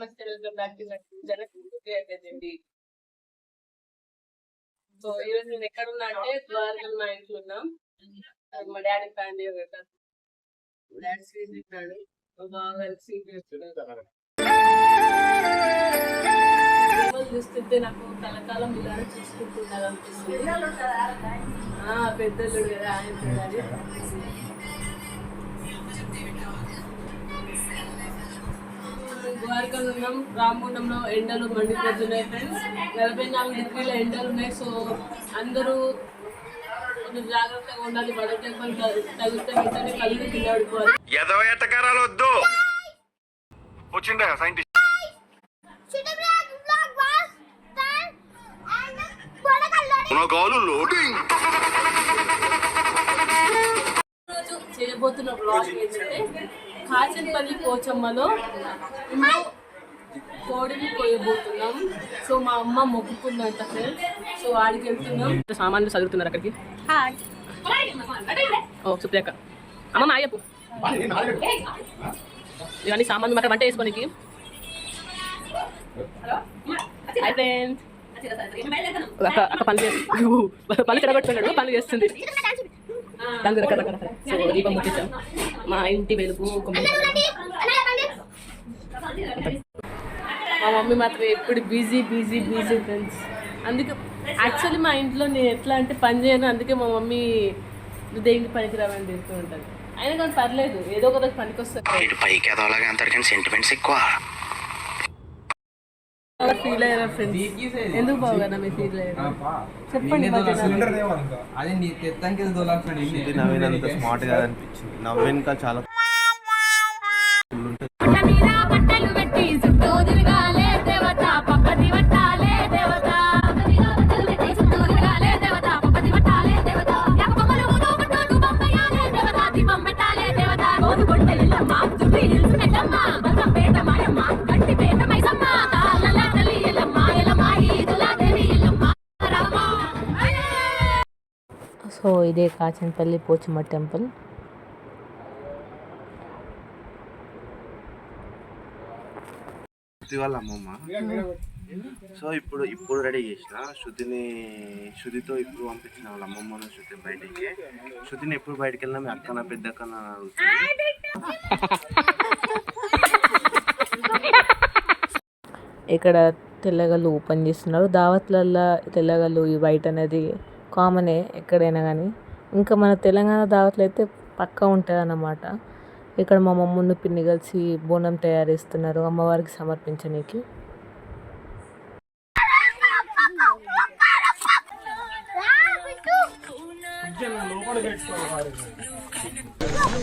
నమస్తే, welcome back to జనకండి. So ఈరోజు నేను ఎక్కడ ఉన్నా అంటే ద్వారకల్ మా ఇంట్లో ఉన్నాం. మా డాడీ ఫ్యామిలీ కదా, డాడీ స్వీట్ తింటాడు, బాగా స్వీట్ చేస్తున్నాడు. చూస్తుంటే నాకు కలకాలం ఇలానే చూసుకుంటున్నారు అనిపిస్తుంది. పెద్దలు కదా ఆయన. ద్వారకలో ఉన్నాం. రామగుండంలో ఎండలు మండిపోతున్నాయి ఫ్రెండ్స్. 44 డిగ్రీల ఎండలు ఉన్నాయి. సో అందరూ కొంచెం జాగ్రత్తగా ఉండాలి. బడటే తగిలితే వెంటనే కళ్ళు కింద పడిపోవాలి. రోజు చేయబోతున్న బ్లాగ్ ఏంటంటే కాచన్పల్లి పోచమ్మలో కోడిని కోయబోతున్నాం. సో మా అమ్మ మొక్కుకుందంట ఫ్రెండ్స్. సో ఆడికి వెళ్తున్నాం. సామాన్లు చదువుతున్నారు అక్కడికి. ఓ సుప్రియక అమ్మ మాయపు ఇవన్నీ సామాన్లు అక్కడ వంట వేసుకోనికి. Hi friends. అక్క పనులు పనులు చెడగొట్టుకున్నాడు, పనులు చేస్తుంది. సో దీపం ముట్టించాం. మా ఇంటి వెలుగు మా మమ్మీ మాత్రం ఎప్పుడు బిజీ బిజీ బిజీ ఫ్రెండ్స్. అందుకే యాక్చువల్లీ మా ఇంట్లో నేను ఎట్లా అంటే పని చేయను. అందుకే మా మమ్మీ దేనికి పనికిరావని చెప్తూ ఉంటుంది. అయినా కానీ పర్లేదు, ఏదో ఒక రోజు పనికి వస్తుంది. ఫీల్ అయ్యారా ఫ్రెండ్స్? ఎందుకు బాగా మీరు ఫీల్ అయ్యారు చెప్పండి. నవ్వినంత స్మార్ట్ గా అనిపించింది. నవ్వెనక చాలా సో ఇదే కాచన్పల్లి పోచమ్మ టెంపుల్. వాళ్ళ అమ్మమ్మ. సో ఇప్పుడు రెడీ చేసిన శృతితో ఇప్పుడు పంపించిన వాళ్ళ అమ్మమ్మను శృతి బయటికి. శృతిని ఎప్పుడు బయటికి వెళ్ళినా మీ అక్కన పెద్దక్కన ఇక్కడ తెల్లగల్లు ఓపెన్ చేస్తున్నారు. దావత్లల్లో తెల్లగల్లు ఈ వైట్ అనేది కామనే ఎక్కడైనా కానీ. ఇంకా మన తెలంగాణ దావత్లు అయితే పక్కా ఉంటుంది అన్నమాట. ఇక్కడ మా మమ్మల్ని పిన్ని కలిసి బోనం తయారు చేస్తున్నారు అమ్మవారికి సమర్పించడానికి.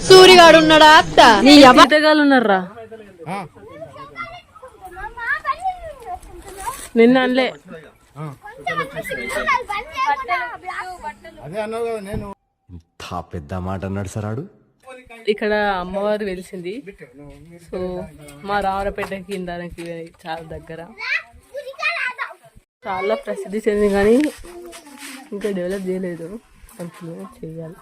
సూరిగాడు ఉన్నాడా అత్త? నీ ఎత్తగాలు ఉన్నారా? నిన్న అనలే. ఇంత పెద్ద మాట అన్నాడు సరాడు. ఇక్కడ అమ్మవారు వెలిసింది. సో మా రావరపేటకి ఇందానికి చాలా దగ్గర, చాలా ప్రసిద్ధి చెందింది కానీ ఇంకా డెవలప్ చేయలేదు. కొంచెం చేయాలి.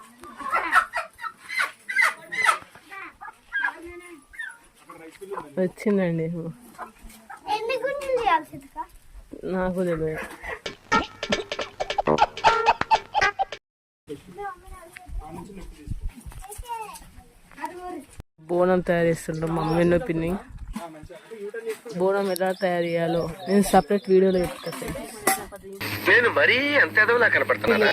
వచ్చిందండి, నాకు తెలియదు. బోనం తయారు చేస్తుంటాం మమ్మీ పిన్ని. బోనం ఎలా తయారు చేయాలో నేను సపరేట్ వీడియోలో చెప్తాను. నేను మరీ అంత ఎదవలా కనపడుతున్నా.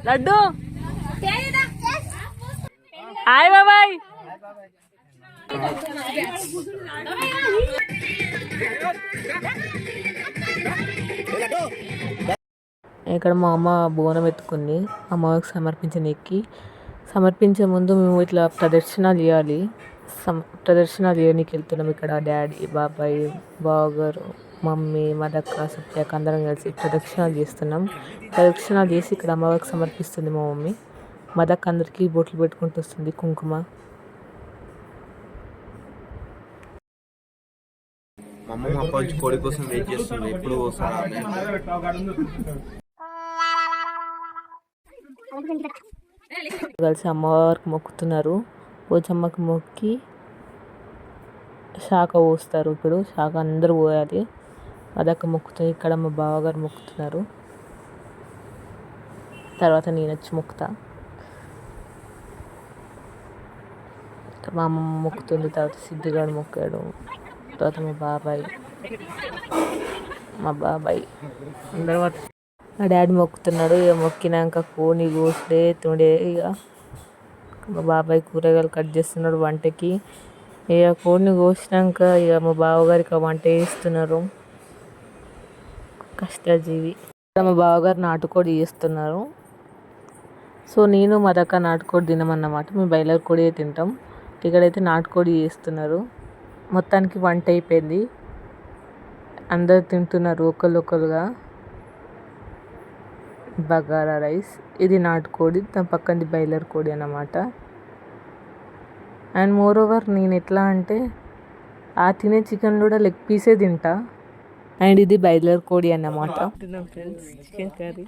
లడ్డు హాయ్ బాబాయ్. ఇక్కడ మా అమ్మ బోనం ఎత్తుకుంది అమ్మవారికి సమర్పించే ముందు మేము ఇట్లా ప్రదర్శన చేయడానికి వెళ్తున్నాం. ఇక్కడ డాడీ, బాబాయ్, బావగారు, మమ్మీ, మదక్క, సుప్రియక అందరం కలిసి ప్రదక్షిణాలు చేస్తున్నాం. ప్రదక్షిణాలు చేసి ఇక్కడ అమ్మవారికి సమర్పిస్తుంది మా మమ్మీ. మదక్క అందరికీ బొట్లు పెట్టుకుంటూ వస్తుంది, కుంకుమ. మా అమ్మమ్మ అప్పటి నుంచి కోడి కోసం వెయిట్ చేస్తుంది, ఎప్పుడు వస్తారా అని. కలిసి అమ్మవారికి మొక్కుతున్నారు. పోచమ్మకి మొక్కి శాఖ పోస్తారు. ఇప్పుడు శాఖ అందరూ పోయాలి. అదొక మొక్కుతుంది. ఇక్కడ మా బావగారు మొక్కుతున్నారు. తర్వాత నేను వచ్చి మొక్కుతా. మా అమ్మమ్మ మొక్కుతుంది. తర్వాత సిద్ధిగాడు మొక్కాడు. తర్వాత మా బాబాయ్ అందరూ మా డాడీ మొక్కుతున్నాడు. ఇక మొక్కినాక కోని కోసలే తుండే. ఇక మా బాబాయ్ కూరగాయలు కట్ చేస్తున్నాడు వంటకి. ఇక కోడిని కోసినాక ఇక మా బావగారికి వంట చేస్తున్నారు. కష్టజీవి. మా బావగారు నాటుకోడి చేస్తున్నారు. సో నేను మా దక్క నాటుకోడి తినమన్నమాట. మేము బయలర్ కోడి తింటాం. ఇక్కడైతే నాటుకోడి చేస్తున్నారు. మొత్తానికి వంట అయిపోయింది. అందరు తింటున్నారు ఒకళ్ళొకరుగా. బగారా రైస్, ఇది నాటుకోడి, దాని పక్కనది బయలర్ కోడి అన్నమాట. అండ్ మోర్ ఓవర్ నేను ఎట్లా అంటే ఆ తినే చికెన్ కూడా లెగ్ పీసే తింటా. అండ్ ఇది బయలర్ కోడి అన్నమాట. ఫ్రెండ్స్ చికెన్ కర్రీ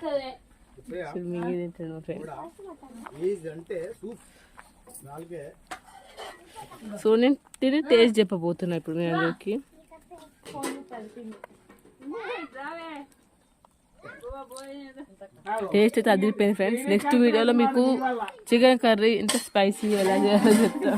సో నేను తిని టేస్ట్ చెప్పబోతున్నా ఇప్పుడు మీ అందరికి. టేస్ట్ అయితే అదిరిపోయింది ఫ్రెండ్స్. నెక్స్ట్ వీడియోలో మీకు చికెన్ కర్రీ ఇంత స్పైసీ ఎలా చేయాలో చెప్తా.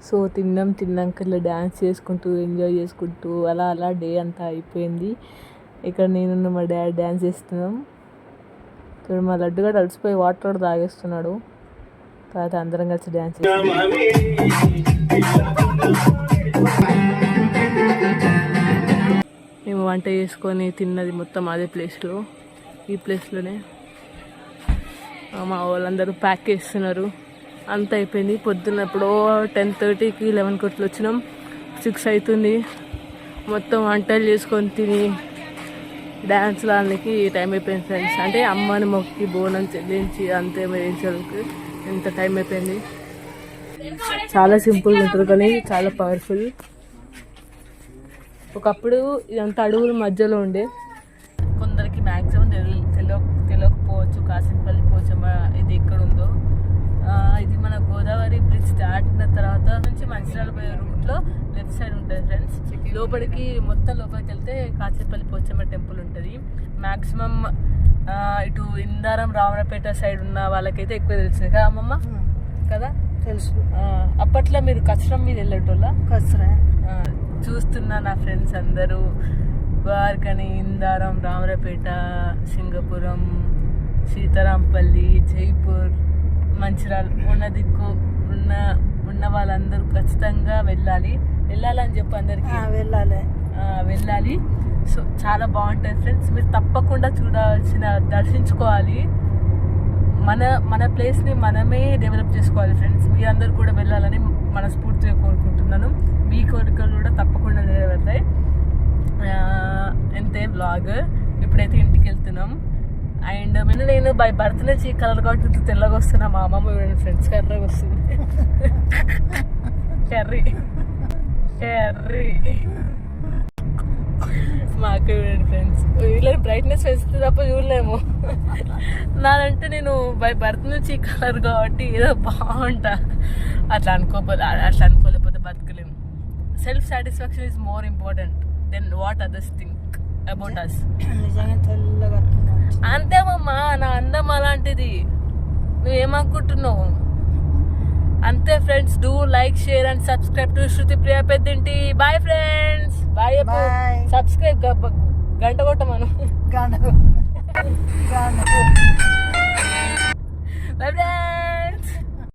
సో తిన్నాక ఇలా డ్యాన్స్ చేసుకుంటూ ఎంజాయ్ చేసుకుంటూ అలా డే అంతా అయిపోయింది. ఇక్కడ నేను మా డాడీ డ్యాన్స్ చేస్తున్నాం. ఇక్కడ మా లడ్డుగా అలసిపోయి వాటర్ కూడా తాగేస్తున్నాడు. తర్వాత అందరం కలిసి డ్యాన్స్ చేస్తాం. మేము వంట చేసుకొని తిన్నది మొత్తం అదే ప్లేస్లో, ఈ ప్లేస్లోనే. మా వాళ్ళందరూ ప్యాక్ చేస్తున్నారు. అంత అయిపోయింది. పొద్దున్న ఎప్పుడో 10:30కి 11కి అట్లా వచ్చినాం. 6 అవుతుంది. మొత్తం వంటలు చేసుకొని తిని డ్యాన్స్ లానికి టైం అయిపోయింది ఫ్రెండ్స్. అంటే అమ్మని మొక్కి బోనం చెల్లించి అంతే వేసేందుకు ఎంత టైం అయిపోయింది. చాలా సింపుల్గా ఉంటుంది కానీ చాలా పవర్ఫుల్. ఒకప్పుడు ఇదంతా అడవుల మధ్యలో ఉండే. కొందరికి మ్యాక్సిమం తెలియకపోవచ్చు కాసినపల్లి పోచమ్మ ఇది ఎక్కడ ఉందో. ఇది మన గోదావరి బ్రిడ్జ్ దాటిన తర్వాత నుంచి మంచిర్యాల పోయే రూట్లో లెఫ్ట్ సైడ్ ఉంటుంది ఫ్రెండ్స్. లోపలికి మొత్తం లోపలికి వెళ్తే కాసినపల్లి పోచమ్మ టెంపుల్ ఉంటుంది. మ్యాక్సిమం ఇటు ఇందారం రామరపేట సైడ్ ఉన్న వాళ్ళకైతే ఎక్కువ తెలిసింది కదా అమ్మమ్మ కదా, తెలుసు. అప్పట్లో మీరు కచరం మీద వెళ్ళేటోళ్ళ? కచరా చూస్తున్నా నా ఫ్రెండ్స్ అందరూ ద్వారకని, ఇందారం, రామరపేట, సింగపురం, సీతారాంపల్లి, జైపూర్, మంచిర్యాల ఉన్న దిక్కు ఉన్న వాళ్ళందరూ ఖచ్చితంగా వెళ్ళాలని చెప్పి అందరికి వెళ్ళాలి. సో చాలా బాగుంటుంది ఫ్రెండ్స్. మీరు తప్పకుండా దర్శించుకోవాలి. మన ప్లేస్ని మనమే డెవలప్ చేసుకోవాలి ఫ్రెండ్స్. మీరందరూ కూడా వెళ్ళాలని మనస్ఫూర్తిగా కోరుకుంటున్నాను. మీ కోరికలు కూడా తప్పకుండా నెరవేరుతాయి. అంతే వ్లాగ్. ఇప్పుడైతే ఇంటికి వెళ్తున్నాం. అండ్ నేను బై బర్త్ నుంచి కలర్ కాబట్టి తెల్లగా వస్తున్నా. మా అమ్మమ్మ ఫ్రెండ్స్ కర్రగా వస్తుంది. కర్రీ మాకు చూడండి ఫ్రెండ్స్. వీళ్ళని బ్రైట్నెస్ పెంచుతుంది తప్ప చూడలేము. నాదంటే నేను బై బర్త్ నుంచి కలర్ కాబట్టి ఏదో బాగుంటా. అట్లా అనుకోలేకపోతే బతకలేము. Self satisfaction is more important than what others think about us. నిజంగా తెల్లగా అంతేమమ్మా, నా అందం అలాంటిది, నువ్వేమనుకుంటున్నావు? అంతే friends, do like, share and subscribe to Shruti Priya Peddinti. Bye friends, bye. Bye. Subscribe గంట కొట్టమను. గాను బాయ్ ఫ్రెండ్స్.